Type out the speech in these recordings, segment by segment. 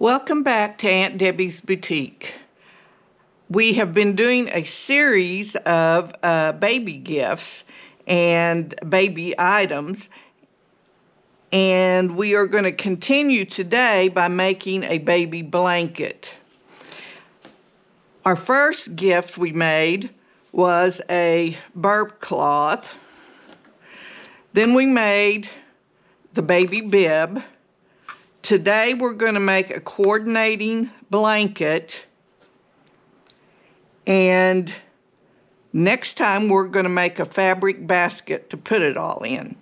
Welcome back to Aunt Debbie's Boutique. We have been doing a series of baby gifts and baby items, and we are going to continue today by making a baby blanket. Our first gift we made was a burp cloth. Then we made the baby bib. Today we're going to make a coordinating blanket, and next time we're going to make a fabric basket to put it all in.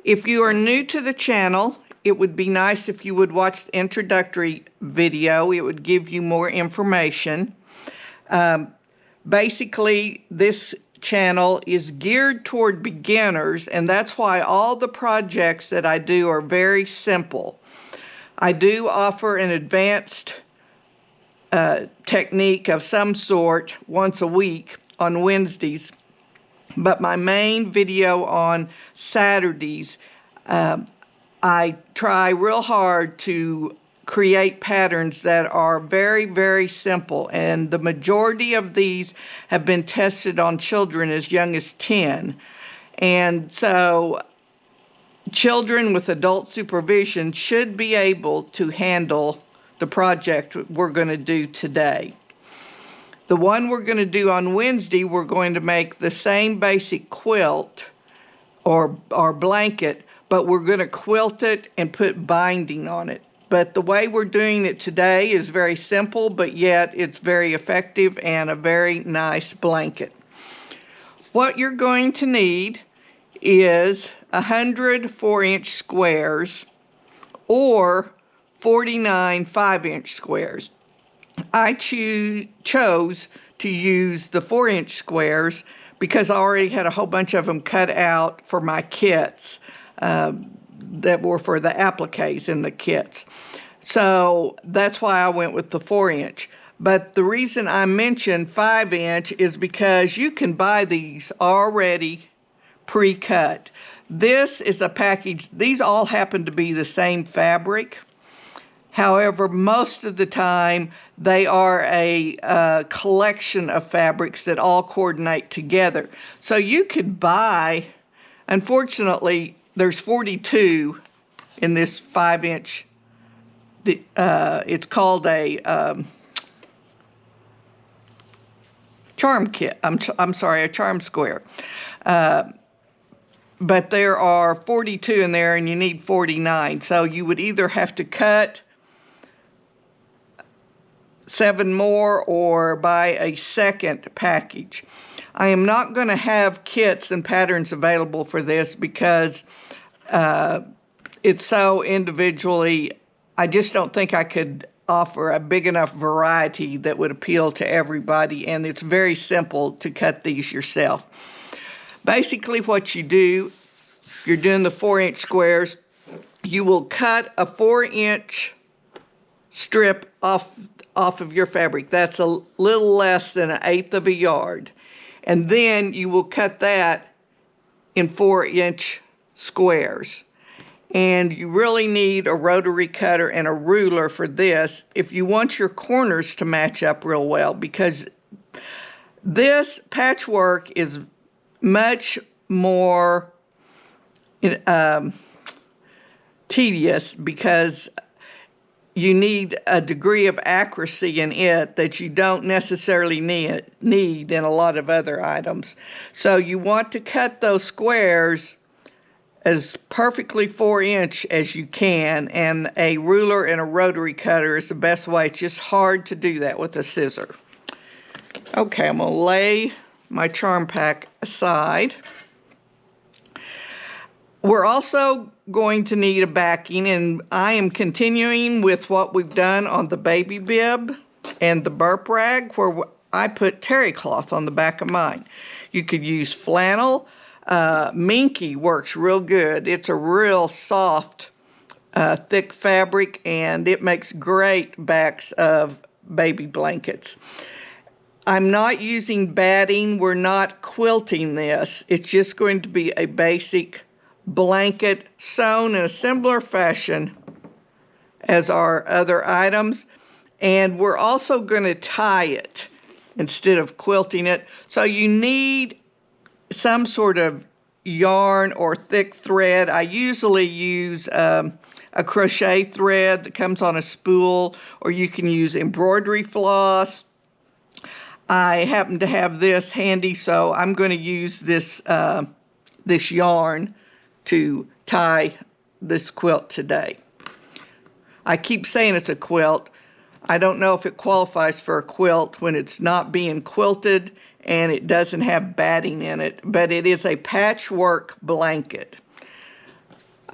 If you are new to the channel, it would be nice if you would watch the introductory video. It would give you more information. Basically, this channel is geared toward beginners, and that's why all the projects that I do are very simple. I do offer an advanced technique of some sort once a week on Wednesdays, but my main video on Saturdays, I try real hard to create patterns that are very, very simple, and the majority of these have been tested on children as young as 10. And so children with adult supervision should be able to handle the project we're going to do today. The one we're going to do on Wednesday, we're going to make the same basic quilt or blanket, but we're going to quilt it and put binding on it. But the way we're doing it today is very simple, but yet it's very effective and a very nice blanket. What you're going to need is 100 4-inch squares or 49 5-inch squares. I chose to use the 4-inch squares because I already had a whole bunch of them cut out for my kits. That were for the appliques in the kits. So that's why I went with the 4-inch. But the reason I mentioned 5-inch is because you can buy these already pre-cut. This is a package. These all happen to be the same fabric. However, most of the time they are a collection of fabrics that all coordinate together. So you could buy, unfortunately, there's 42 in this 5-inch. It's called a charm kit. I'm sorry, a charm square. But there are 42 in there, and you need 49. So you would either have to cut 7 more or buy a second package. I am not going to have kits and patterns available for this because it's so individually. I just don't think I could offer a big enough variety that would appeal to everybody, and it's very simple to cut these yourself. Basically what you do, if you're doing the 4-inch squares, you will cut a 4-inch strip off of your fabric. That's a little less than 1/8 of a yard. And then you will cut that in 4-inch squares. And you really need a rotary cutter and a ruler for this if you want your corners to match up real well, because this patchwork is much more tedious because you need a degree of accuracy in it that you don't necessarily need in a lot of other items. So you want to cut those squares as perfectly 4-inch as you can, and a ruler and a rotary cutter is the best way. It's just hard to do that with a scissor. Okay, I'm going to lay my charm pack aside. We're also going to need a backing, and I am continuing with what we've done on the baby bib and the burp rag, where I put terry cloth on the back of mine. You could use flannel. Minky works real good. It's a real soft, thick fabric, and it makes great backs of baby blankets. I'm not using batting. We're not quilting this. It's just going to be a basic blanket sewn in a similar fashion as our other items. And we're also going to tie it instead of quilting it. So you need some sort of yarn or thick thread. I usually use a crochet thread that comes on a spool, or you can use embroidery floss. I happen to have this handy, so I'm going to use this this yarn to tie this quilt today. I keep saying it's a quilt. I don't know if it qualifies for a quilt when it's not being quilted and it doesn't have batting in it, but it is a patchwork blanket.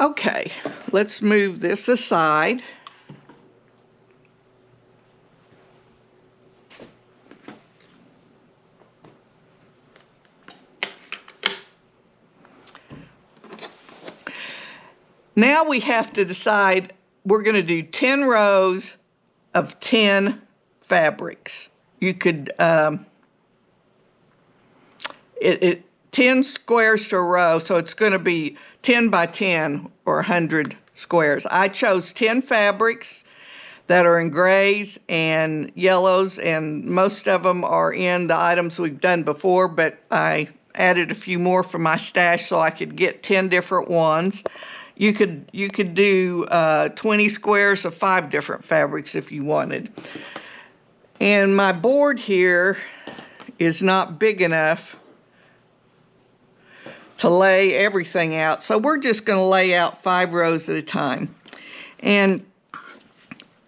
Okay, let's move this aside. Now we have to decide, we're going to do 10 rows of 10 fabrics. You could, 10 squares to a row, so it's going to be 10 by 10 or 100 squares. I chose 10 fabrics that are in grays and yellows, and most of them are in the items we've done before, but I added a few more from my stash so I could get 10 different ones. You could do 20 squares of 5 different fabrics if you wanted. And my board here is not big enough to lay everything out, so we're just going to lay out 5 rows at a time. And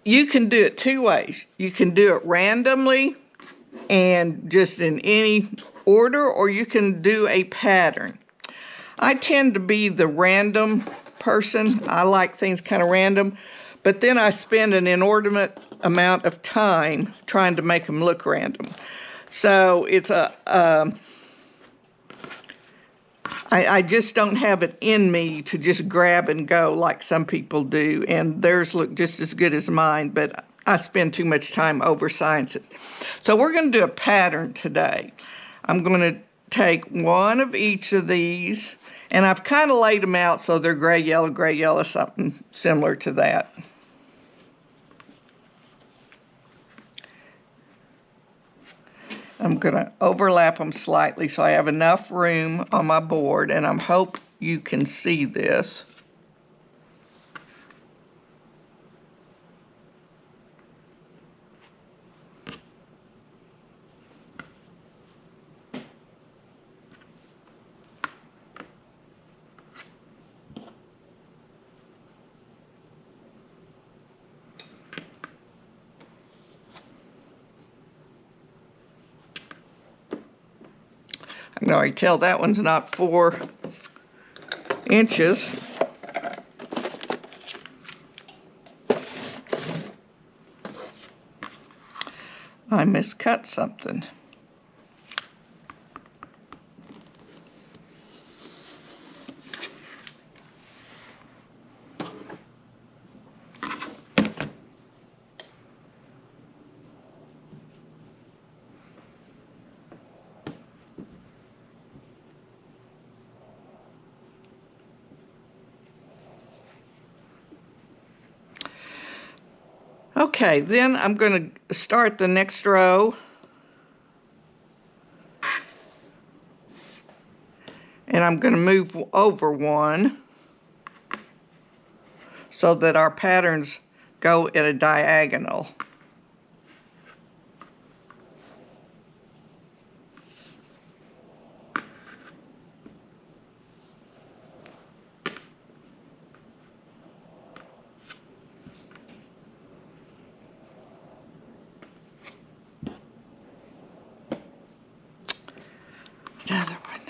you can do it 2 ways. You can do it randomly and just in any order, or you can do a pattern. I tend to be the random person. I like things kind of random, but then I spend an inordinate amount of time trying to make them look random. So it's I just don't have it in me to just grab and go like some people do, and theirs look just as good as mine, but I spend too much time over sciences. So we're going to do a pattern today. I'm going to take one of each of these, and I've kind of laid them out so they're gray, yellow, something similar to that. I'm going to overlap them slightly so I have enough room on my board, and I hope you can see this. I can already tell that one's not 4 inches. I miscut something. Okay, then I'm going to start the next row. And I'm going to move over 1 so that our patterns go at a diagonal. Another one.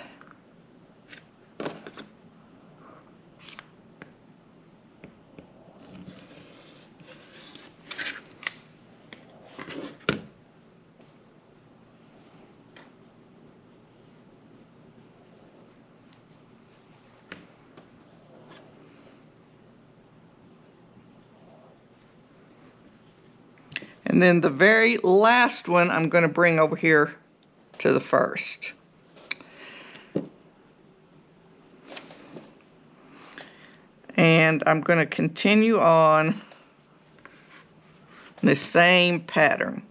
And then the very last one I'm going to bring over here to the first. And I'm going to continue on the same pattern.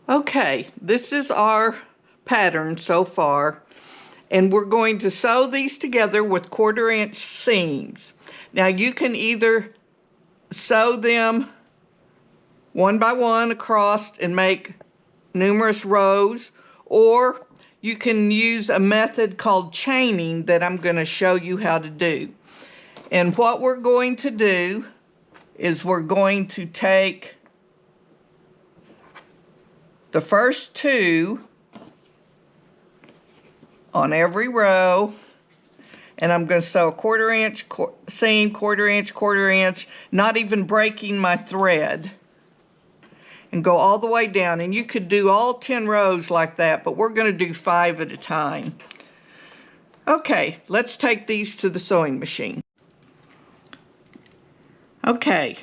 Okay, this is our pattern so far, and we're going to sew these together with 1/4 inch seams. Now you can either sew them one by one across and make numerous rows, or you can use a method called chaining that I'm going to show you how to do. And what we're going to do is we're going to take the first 2 on every row, and I'm going to sew a 1/4 inch seam, 1/4 inch, 1/4 inch, not even breaking my thread, and go all the way down. And you could do all 10 rows like that, but we're going to do 5 at a time. Okay, let's take these to the sewing machine. Okay,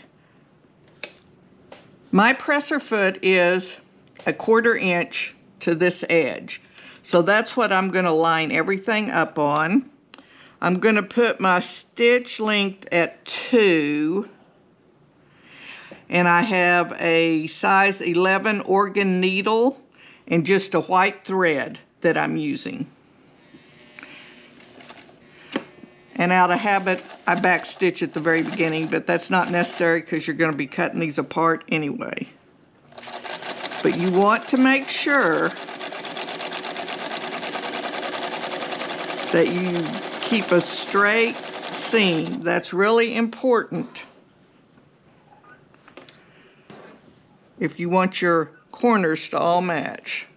my presser foot is a 1/4 inch to this edge. So that's what I'm going to line everything up on. I'm going to put my stitch length at 2. And I have a size 11 organ needle and just a white thread that I'm using. And out of habit, I backstitch at the very beginning, but that's not necessary because you're going to be cutting these apart anyway. But you want to make sure that you keep a straight seam. That's really important if you want your corners to all match.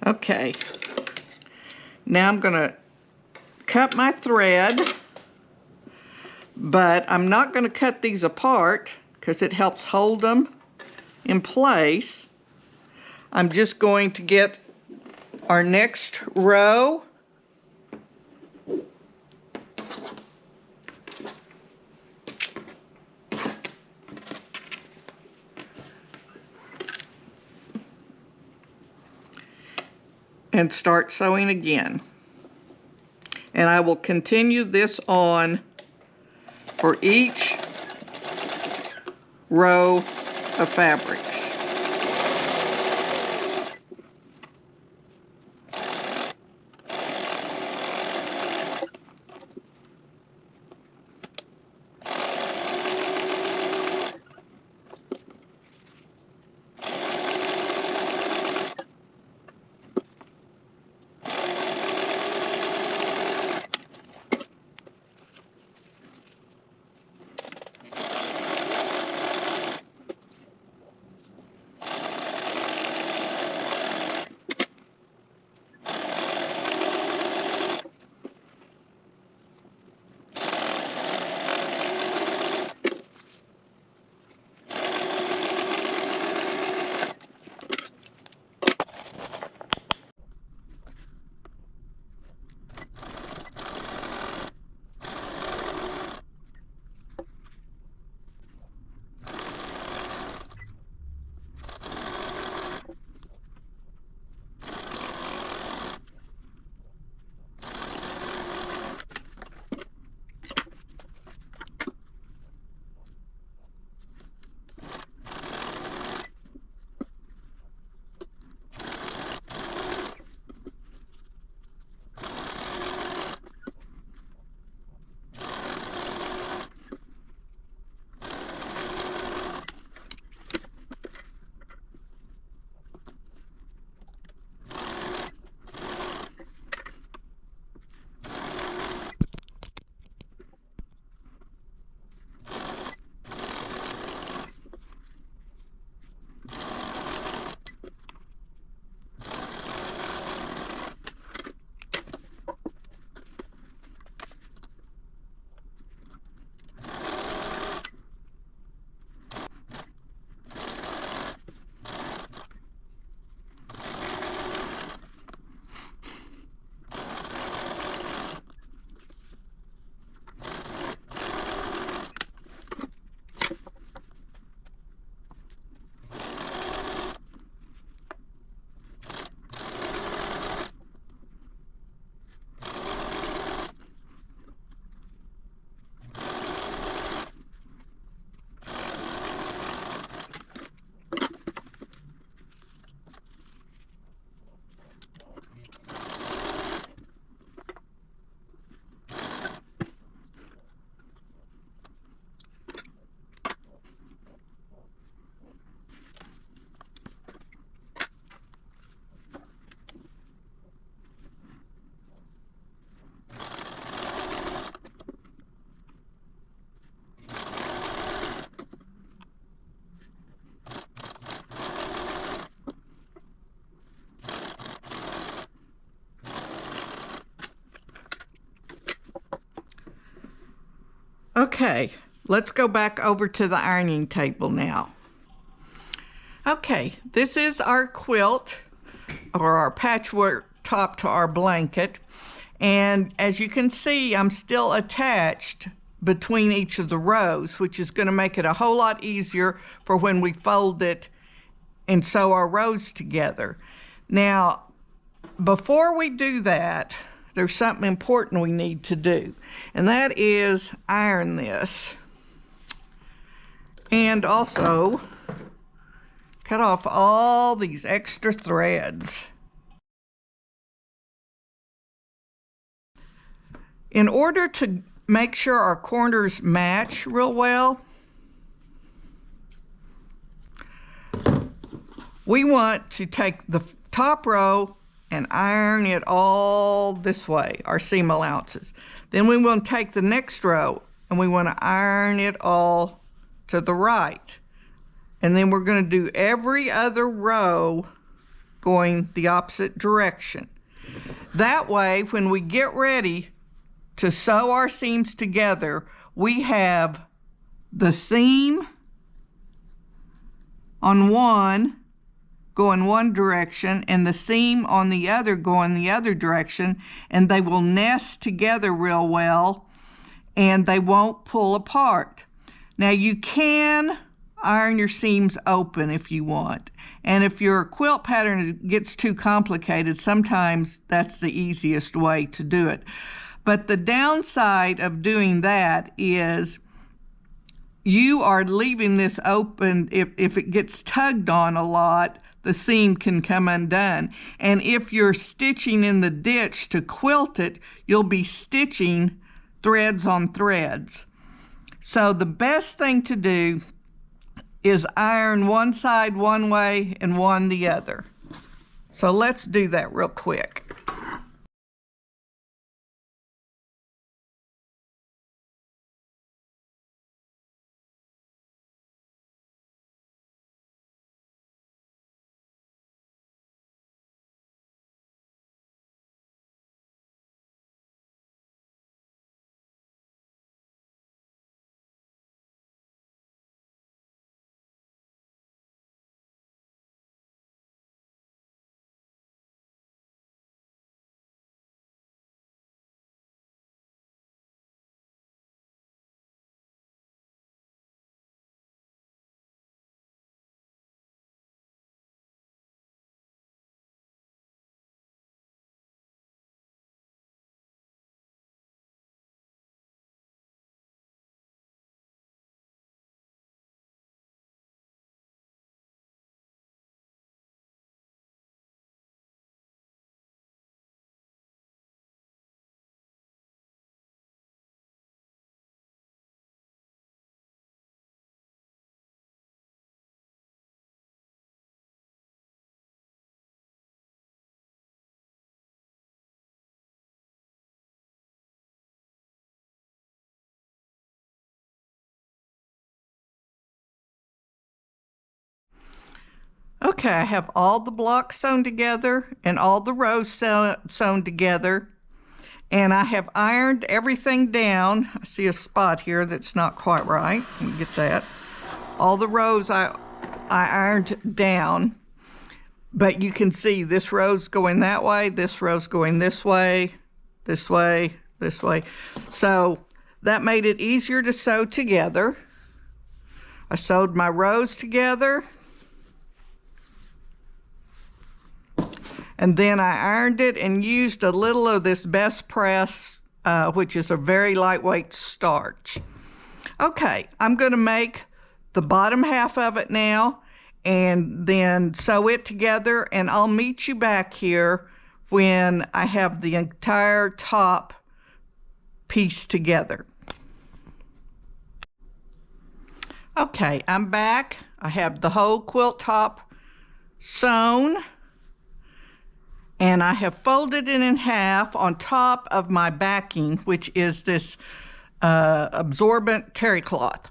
Okay, now I'm going to cut my thread, but I'm not going to cut these apart because it helps hold them in place. I'm just going to get our next row. And start sewing again. And I will continue this on for each row of fabrics. Okay, let's go back over to the ironing table now. Okay, this is our quilt, or our patchwork top to our blanket. And as you can see, I'm still attached between each of the rows, which is going to make it a whole lot easier for when we fold it and sew our rows together. Now, before we do that, there's something important we need to do, and that is iron this. And also cut off all these extra threads. In order to make sure our corners match real well, we want to take the top row and iron it all this way, our seam allowances. Then we want to take the next row and we want to iron it all to the right. And then we're going to do every other row going the opposite direction. That way, when we get ready to sew our seams together, we have the seam on one going one direction and the seam on the other going the other direction, and they will nest together real well and they won't pull apart. Now you can iron your seams open if you want, and if your quilt pattern gets too complicated, sometimes that's the easiest way to do it. But the downside of doing that is you are leaving this open. If it gets tugged on a lot, the seam can come undone. And if you're stitching in the ditch to quilt it, you'll be stitching threads on threads. So the best thing to do is iron one side one way and one the other. So let's do that real quick. Okay, I have all the blocks sewn together and all the rows sewn together, and I have ironed everything down. I see a spot here that's not quite right. Let me get that. All the rows I ironed down, but you can see this row's going that way, this row's going this way, this way, this way. So that made it easier to sew together. I sewed my rows together, and then I ironed it and used a little of this Best Press, which is a very lightweight starch. Okay, I'm going to make the bottom half of it now and then sew it together, and I'll meet you back here when I have the entire top piece together. Okay, I'm back. I have the whole quilt top sewn, and I have folded it in half on top of my backing, which is this absorbent terry cloth.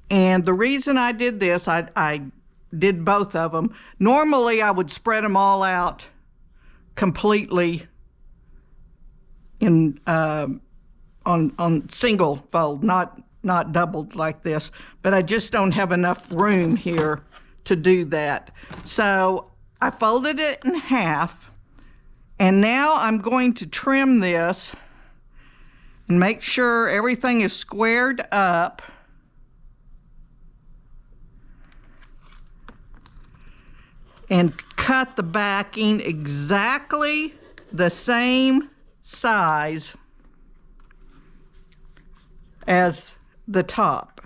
And the reason I did this, I did both of them. Normally, I would spread them all out completely in on single fold, not not doubled like this, but I just don't have enough room here to do that. So I folded it in half, and now I'm going to trim this and make sure everything is squared up. And cut the backing exactly the same size as the top.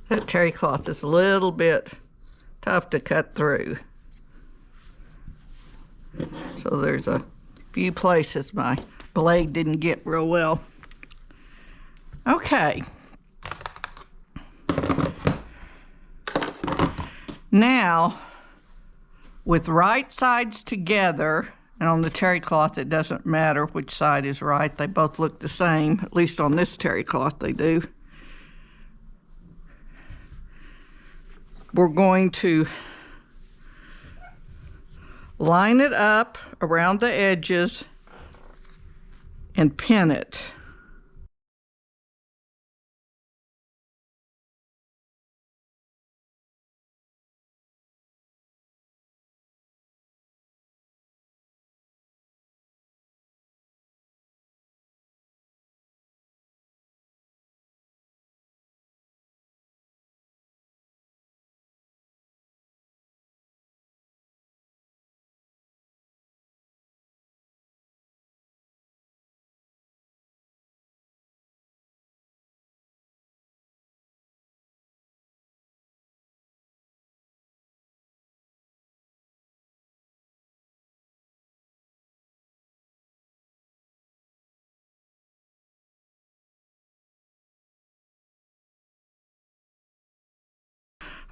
That terry cloth is a little bit tough to cut through. So there's a few places my blade didn't get real well. Okay. Now, with right sides together, and on the terry cloth it doesn't matter which side is right, they both look the same, at least on this terry cloth they do. We're going to line it up around the edges and pin it.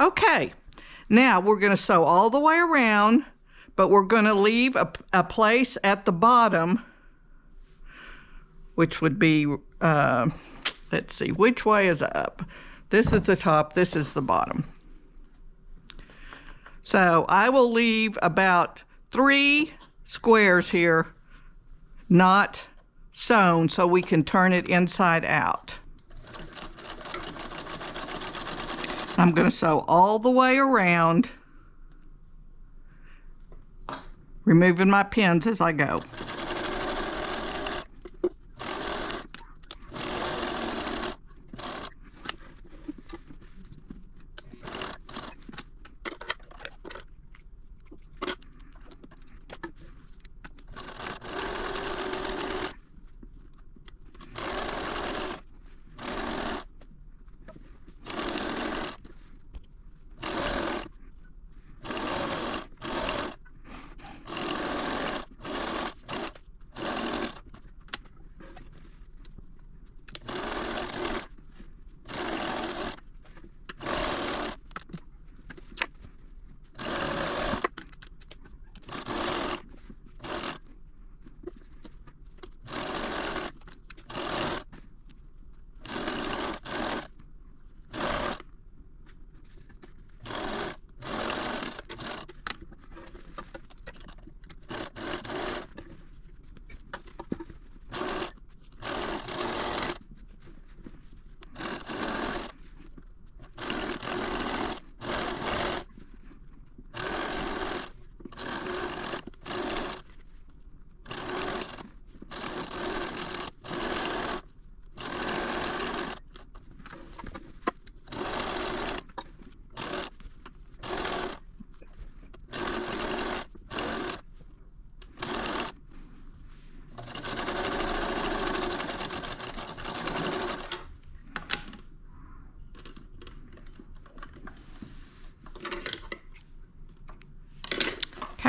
Okay, now we're going to sew all the way around, but we're going to leave a place at the bottom, which would be, let's see, which way is up? This is the top, this is the bottom. So I will leave about 3 squares here not sewn so we can turn it inside out. I'm going to sew all the way around, removing my pins as I go.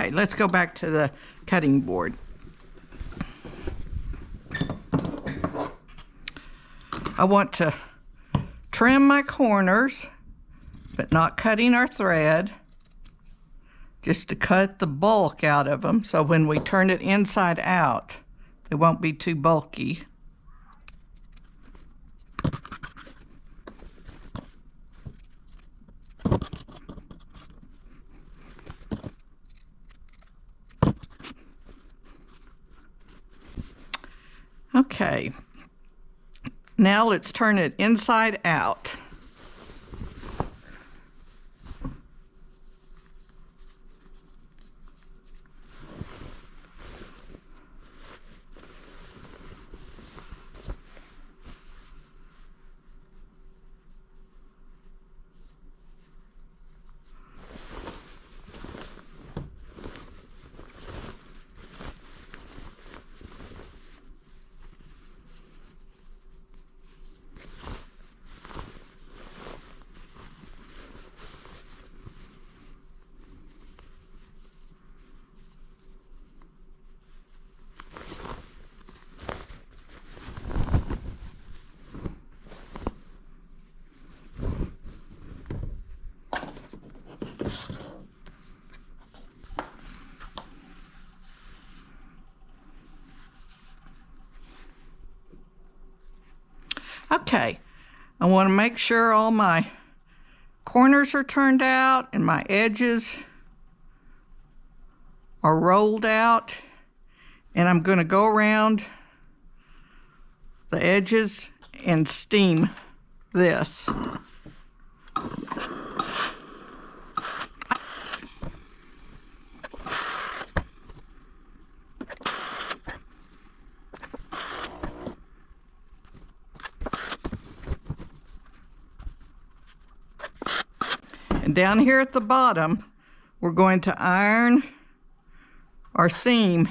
Okay, let's go back to the cutting board. I want to trim my corners, but not cutting our thread, just to cut the bulk out of them, so when we turn it inside out, they won't be too bulky. Okay, now let's turn it inside out. Okay, I want to make sure all my corners are turned out and my edges are rolled out, and I'm going to go around the edges and steam this. And down here at the bottom, we're going to iron our seam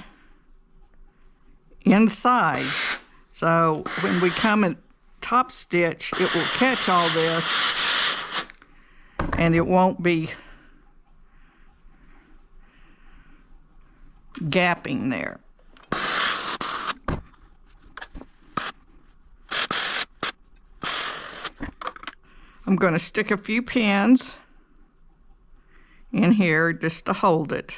inside. So when we come and top stitch, it will catch all this and it won't be gapping there. I'm going to stick a few pins in here just to hold it.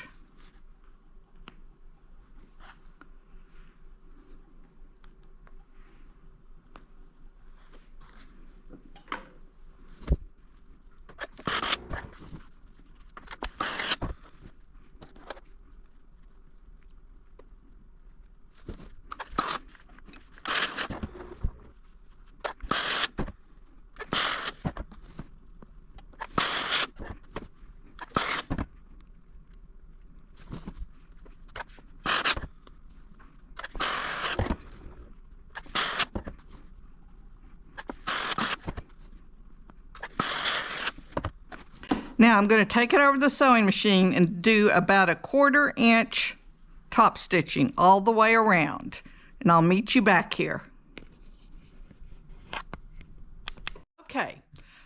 Now I'm going to take it over the sewing machine and do about a 1/4 inch top stitching all the way around, and I'll meet you back here. Okay,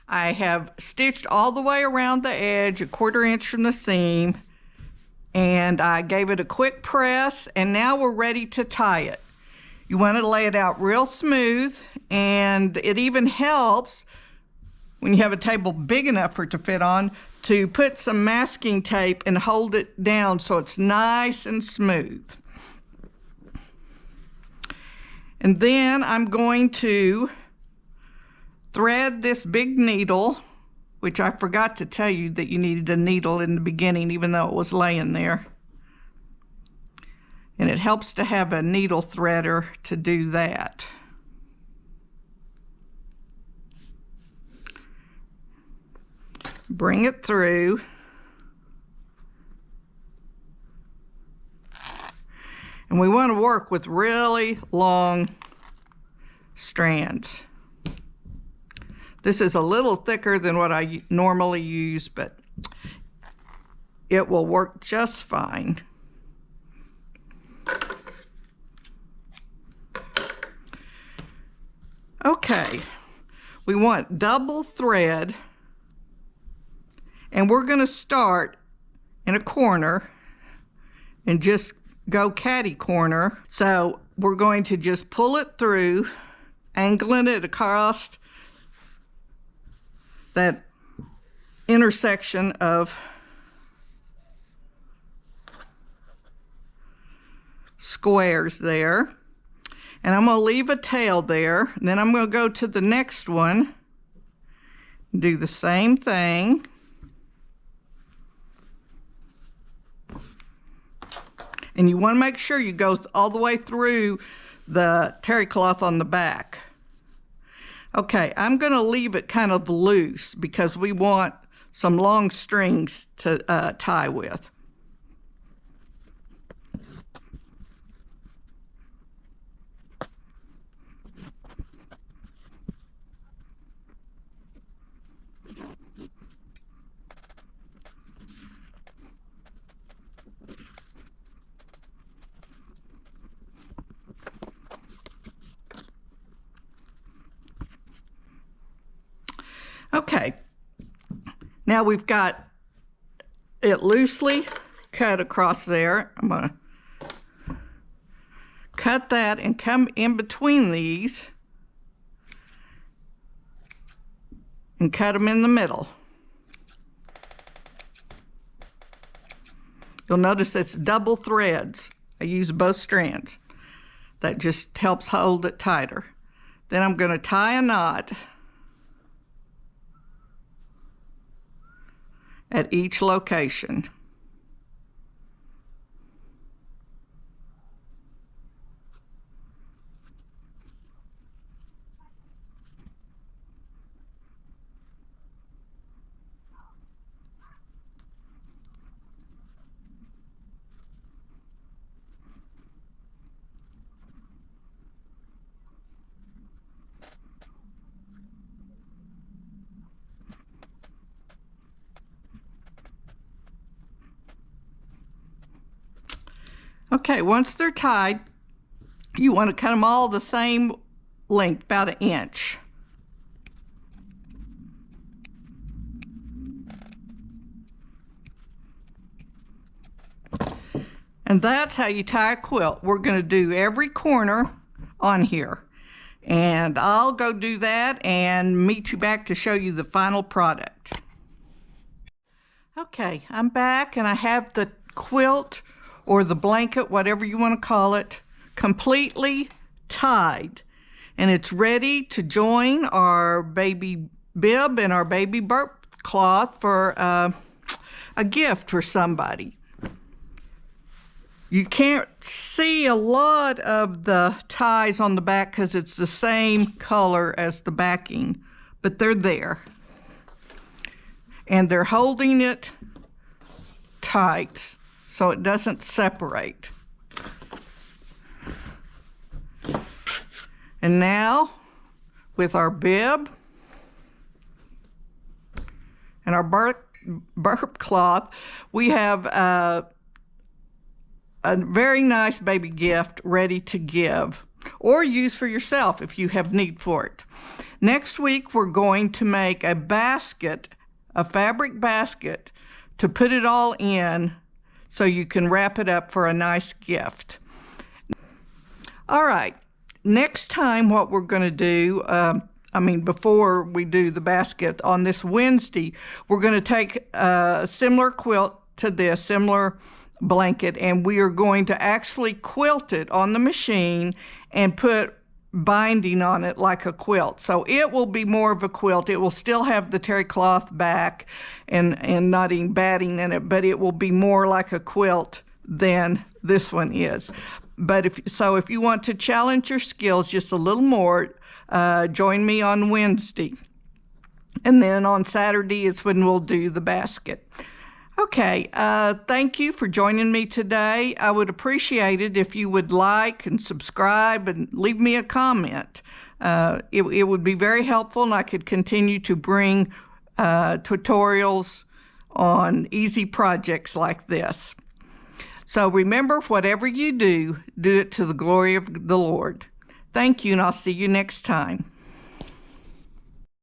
I have stitched all the way around the edge, a 1/4 inch from the seam, and I gave it a quick press, and now we're ready to tie it. You want to lay it out real smooth, and it even helps when you have a table big enough for it to fit on, to put some masking tape and hold it down so it's nice and smooth. And then I'm going to thread this big needle, which I forgot to tell you that you needed a needle in the beginning, even though it was laying there. And it helps to have a needle threader to do that. Bring it through. And we want to work with really long strands. This is a little thicker than what I normally use, but it will work just fine. Okay, we want double thread, and we're going to start in a corner and just go catty corner. So we're going to just pull it through, angling it across that intersection of squares there. And I'm going to leave a tail there. And then I'm going to go to the next one, do the same thing. And you want to make sure you go all the way through the terry cloth on the back. Okay, I'm going to leave it kind of loose because we want some long strings to tie with. Okay, now we've got it loosely cut across there. I'm going to cut that and come in between these and cut them in the middle. You'll notice it's double threads. I use both strands. That just helps hold it tighter. Then I'm going to tie a knot at each location. Okay, once they're tied, you want to cut them all the same length, about 1 inch. And that's how you tie a quilt. We're going to do every corner on here. And I'll go do that and meet you back to show you the final product. Okay, I'm back and I have the quilt or the blanket, whatever you want to call it, completely tied. And it's ready to join our baby bib and our baby burp cloth for a gift for somebody. You can't see a lot of the ties on the back because it's the same color as the backing, but they're there. And they're holding it tight so it doesn't separate. And now, with our bib and our burp cloth, we have a very nice baby gift ready to give or use for yourself if you have need for it. Next week, we're going to make a basket, a fabric basket, to put it all in so you can wrap it up for a nice gift. All right, next time what we're going to do, before we do the basket on this Wednesday, we're going to take a similar quilt to this, similar blanket, and we are going to actually quilt it on the machine and put binding on it like a quilt. So it will be more of a quilt. It will still have the terry cloth back and knotting batting in it, but it will be more like a quilt than this one is. But if you want to challenge your skills just a little more, join me on Wednesday. And then on Saturday is when we'll do the basket. Okay, thank you for joining me today. I would appreciate it if you would like and subscribe and leave me a comment. It would be very helpful, and I could continue to bring tutorials on easy projects like this. So remember, whatever you do, do it to the glory of the Lord. Thank you, and I'll see you next time.